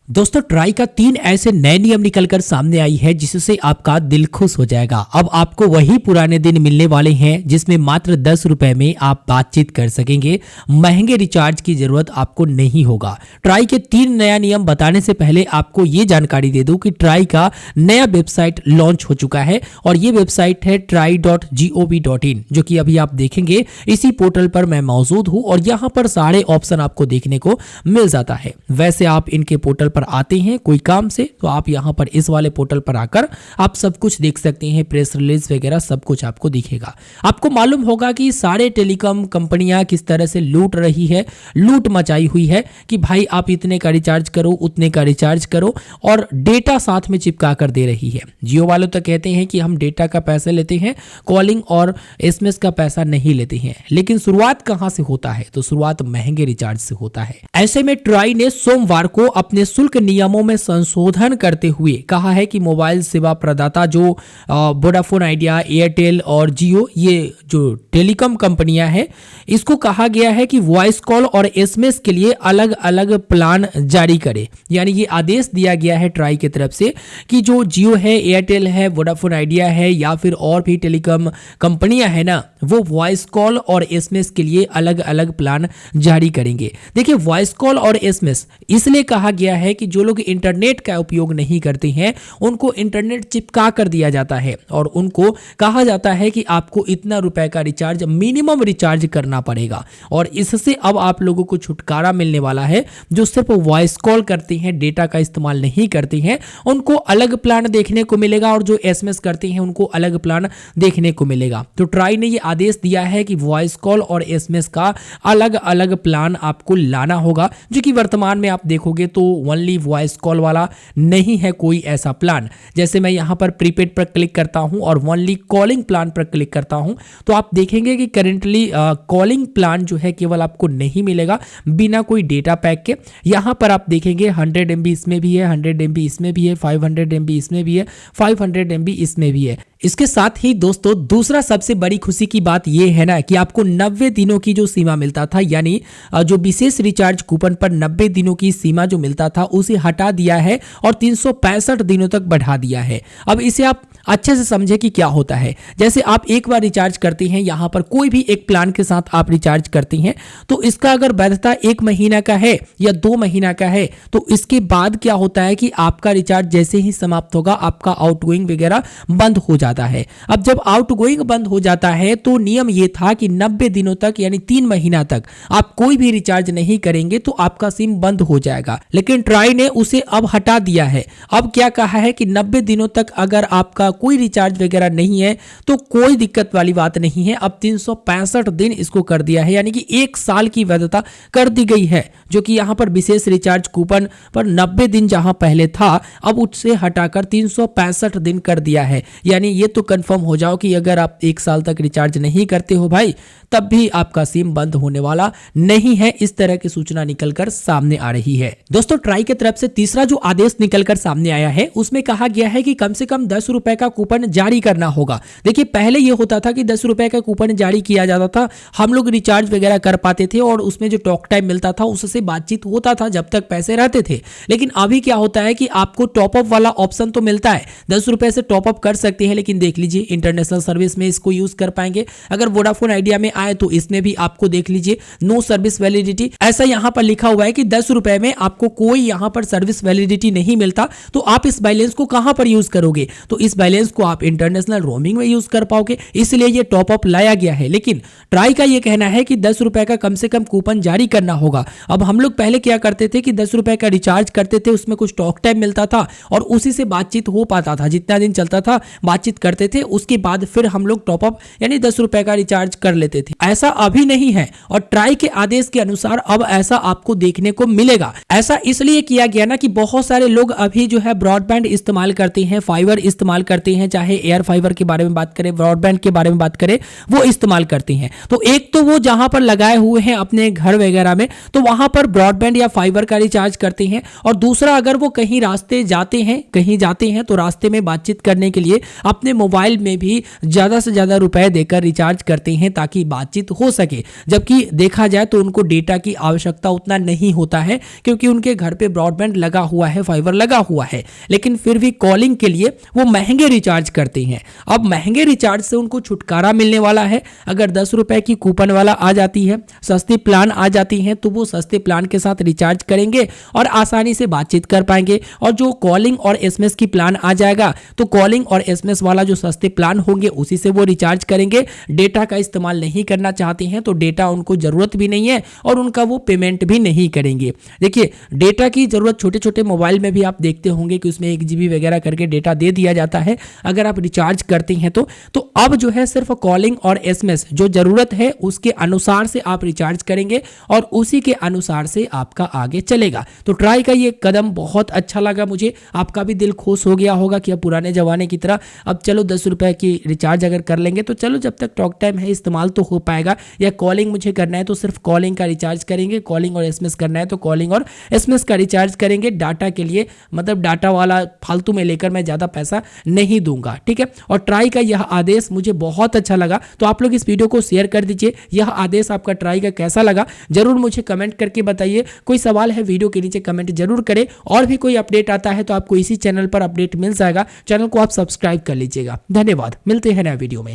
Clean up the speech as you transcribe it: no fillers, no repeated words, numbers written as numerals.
दोस्तों ट्राई का 3 ऐसे नए नियम निकलकर सामने आई है जिससे आपका दिल खुश हो जाएगा। अब आपको वही पुराने दिन मिलने वाले हैं जिसमें मात्र 10 रुपए में आप बातचीत कर सकेंगे। महंगे रिचार्ज की जरूरत आपको नहीं होगा। ट्राई के 3 नया नियम बताने से पहले आपको ये जानकारी दे दूं कि ट्राई का नया वेबसाइट लॉन्च हो चुका है और ये वेबसाइट है try.gov.in, जो कि अभी आप देखेंगे इसी पोर्टल पर मैं मौजूद हूँ और यहाँ पर सारे ऑप्शन आपको देखने को मिल जाता है। वैसे आप इनके पोर्टल पर आते हैं कोई काम से तो आप यहां पर इस वाले पोर्टल पर आकर आप सब कुछ देख सकते हैं, प्रेस रिलीज वगैरह सब कुछ आपको दिखेगा। आपको मालूम होगा कि सारे टेलीकॉम कंपनियां किस तरह से लूट रही है, लूट मचाई हुई है कि भाई आप इतने का रिचार्ज करो, उतने का रिचार्ज करो और डेटा साथ में चिपका कर दे रही है। जियो वालों तो कहते हैं कि हम डेटा का पैसा लेते हैं, कॉलिंग और एसएमएस का पैसा नहीं लेते हैं, लेकिन शुरुआत कहां से होता है? तो शुरुआत महंगे रिचार्ज से होता है। ऐसे में ट्राई ने सोमवार को अपने शुल्क नियमों में संशोधन करते हुए कहा है कि मोबाइल सेवा प्रदाता जो वोडाफोन आइडिया, एयरटेल और जियो, ये जो टेलीकॉम कंपनियां हैं, इसको कहा गया है कि वॉइस कॉल और एसएमएस के लिए अलग अलग प्लान जारी करे। यानी ये आदेश दिया गया है ट्राई की तरफ से कि जो जियो है, एयरटेल है, वोडाफोन आइडिया है या फिर और भी टेलीकॉम कंपनियां है ना, वो वॉइस कॉल और एसएमएस के लिए अलग अलग प्लान जारी करेंगे। देखिए वॉइस कॉल और एसएमएस इसलिए कहा गया है कि जो लोग इंटरनेट का उपयोग नहीं करते हैं उनको इंटरनेट चिपका कर दिया जाता है और उनको कहा जाता है कि आपको इतना रुपए का रिचार्ज, मिनिमम रिचार्ज करना पड़ेगा। और इससे अब आप लोगों को छुटकारा मिलने वाला है। जो सिर्फ वॉइस कॉल करते हैं, डेटा का इस्तेमाल नहीं करते हैं, उनको अलग प्लान देखने को मिलेगा और जो एसएमएस करते हैं उनको अलग प्लान देखने को मिलेगा। तो ट्राई ने यह आदेश दिया है कि वॉइस कॉल और एसएमएस का अलग अलग प्लान आपको लाना होगा, जो कि वर्तमान में आप देखोगे तो ओनली वॉइस कॉल वाला नहीं है कोई ऐसा प्लान। जैसे मैं यहां पर प्रीपेड पर क्लिक करता हूं और ओनली कॉलिंग प्लान पर क्लिक करता हूं तो आप देखेंगे कि करेंटली कॉलिंग प्लान जो है केवल आपको नहीं मिलेगा बिना कोई डेटा पैक के। यहां पर आप देखेंगे 100 MB इसमें भी है, 100 MB इसमें भी है, 500 MB इसमें भी है, 500 MB इसमें भी है। इसके साथ ही दोस्तों दूसरा सबसे बड़ी खुशी की बात यह है ना कि आपको 90 दिनों की जो सीमा मिलता था, यानी जो विशेष रिचार्ज कूपन पर 90 दिनों की सीमा जो मिलता था उसे हटा दिया है और 365 दिनों तक बढ़ा दिया है। अब इसे आप अच्छे से समझे कि क्या होता है। जैसे आप एक बार रिचार्ज करते हैं, यहां पर कोई भी एक प्लान के साथ आप रिचार्ज करते हैं तो इसका अगर वैधता 1 महीना का है या 2 महीना का है तो इसके बाद क्या होता है कि आपका रिचार्ज जैसे ही समाप्त होगा आपका आउटगोइंग वगैरह बंद हो जाता है। अब जब आउटगोइंग बंद हो जाता है तो नियम यह था कि 90 दिनों तक यानी 3 महीना तक आप कोई भी रिचार्ज नहीं करेंगे तो आपका सिम बंद हो जाएगा, लेकिन ट्राई ने उसे अब हटा दिया है। अब क्या कहा है कि 90 दिनों तक अगर आपका कोई रिचार्ज वगैरह नहीं है तो कोई दिक्कत वाली बात नहीं है। अब 365 दिन इसको कर दिया है, यानी कि 1 साल की वैधता कर दी गई है, जो कि यहां पर विशेष रिचार्ज कूपन पर 90 दिन जहां पहले था अब उससे हटाकर 365 दिन कर दिया है। यानी ये तो कंफर्म हो जाओ कि अगर आप 1 साल तक रिचार्ज नहीं करते हो भाई तब भी आपका सिम बंद होने वाला नहीं है। इस तरह की सूचना निकलकर सामने आ रही है। दोस्तों ट्राई की तरफ से तीसरा जो आदेश निकलकर सामने आया है उसमें कहा गया है कि कम से कम 10 रुपए का कूपन जारी करना होगा। देखिए पहले यह होता था कि 10 रुपए का कूपन जारी किया जाता था, हम लोग रिचार्ज वगैरह कर पाते थे और उसमें जो टॉक टाइम मिलता था उससे बातचीत होता था जब तक पैसे रहते थे। लेकिन अभी क्या होता है कि आपको टॉपअप वाला ऑप्शन तो मिलता है, 10 रुपए से टॉपअप कर सकते हैं, लेकिन देख लीजिए इंटरनेशनल सर्विस में इसको यूज कर पाएंगे। अगर वोडाफोन आइडिया में आए तो इसमें भी आपको देख लीजिए नो सर्विस वैलिडिटी, ऐसा यहां पर लिखा हुआ है कि 10 रुपए में आपको कोई यहां पर सर्विस वैलिडिटी नहीं मिलता। तो आप इस बैलेंस को कहां पर यूज करोगे? तो इस बैलेंस को आप इंटरनेशनल रोमिंग में यूज कर पाओगे, इसलिए ये टॉपअप लाया गया है। लेकिन ट्राई का ये कहना है कि 10 रुपए का कम से कम कूपन जारी करना होगा। अब हम लोग पहले क्या करते थे कि 10 रुपए का रिचार्ज करते थे, उसमें कुछ टॉक टाइम मिलता था और उसी से बातचीत हो पाता था, जितना दिन चलता था बातचीत करते थे, उसके बाद फिर हम लोग टॉपअप यानी 10 रुपए का रिचार्ज कर लेते थे। ऐसा अभी नहीं है और ट्राई के आदेश के अनुसार अब ऐसा आपको देखने को मिलेगा। ऐसा इसलिए किया गया ना कि बहुत सारे लोग अभी जो है ब्रॉडबैंड इस्तेमाल करते हैं, फाइबर इस्तेमाल करते हैं, चाहे एयर फाइबर के बारे में बात करें, ब्रॉडबैंड के बारे में बात करें, वो इस्तेमाल करते हैं। तो एक तो वो जहां पर लगाए हुए हैं अपने घर वगैरह में तो वहां पर ब्रॉडबैंड या फाइबर का रिचार्ज करते हैं, और दूसरा अगर वो कहीं रास्ते जाते हैं, कहीं जाते हैं तो रास्ते में बातचीत करने के लिए अपने अपने मोबाइल में भी ज़्यादा से ज़्यादा रुपए देकर रिचार्ज करते हैं ताकि बातचीत हो सके, जबकि देखा जाए तो उनको डेटा की आवश्यकता उतना नहीं होता है क्योंकि उनके घर पे ब्रॉडबैंड लगा हुआ है, फाइबर लगा हुआ है, लेकिन फिर भी कॉलिंग के लिए वो महंगे रिचार्ज करते हैं। अब महंगे रिचार्ज से उनको छुटकारा मिलने वाला है। अगर 10 रुपए की कूपन वाला आ जाती है, सस्ती प्लान आ जाती है, तो वो सस्ते प्लान के साथ रिचार्ज करेंगे और आसानी से बातचीत कर पाएंगे। और जो कॉलिंग और एसएमएस की प्लान आ जाएगा तो कॉलिंग और एसएमएस वाला जो सस्ते प्लान होंगे उसी से वो रिचार्ज करेंगे। डेटा का इस्तेमाल नहीं करना चाहते हैं तो डेटा उनको जरूरत भी नहीं है और उनका वो पेमेंट भी नहीं करेंगे। देखिए, डेटा की जरूरत छोटे छोटे मोबाइल में भी आप देखते होंगे कि उसमें 1 GB वगैरह करके डेटा दे दिया जाता है अगर आप रिचार्ज करते हैं तो अब जो है सिर्फ कॉलिंग और एसएमएस जो जरूरत है उसके अनुसार से आप रिचार्ज करेंगे और उसी के अनुसार से आपका आगे चलेगा। तो ट्राई का ये कदम बहुत अच्छा लगा मुझे। आपका भी दिल खुश हो गया होगा कि अब पुराने जमाने की तरह अब चलो 10 रुपए की रिचार्ज अगर कर लेंगे तो चलो जब तक टॉक टाइम है इस्तेमाल तो हो पाएगा, या कॉलिंग मुझे करना है तो सिर्फ कॉलिंग का रिचार्ज करेंगे, कॉलिंग और एसएमएस करना है तो कॉलिंग और एसएमएस का रिचार्ज करेंगे। डाटा के लिए मतलब डाटा वाला फालतू में लेकर मैं ज़्यादा पैसा नहीं दूंगा, ठीक है। और ट्राई का यह आदेश मुझे बहुत अच्छा लगा, तो आप लोग इस वीडियो को शेयर कर दीजिए। यह आदेश आपका ट्राई का कैसा लगा जरूर मुझे कमेंट करके बताइए। कोई सवाल है वीडियो के नीचे कमेंट जरूर करें, और भी कोई अपडेट आता है तो आपको इसी चैनल पर अपडेट मिल जाएगा। चैनल को आप सब्सक्राइब कर लीजिएगा। धन्यवाद, मिलते हैं नए वीडियो में।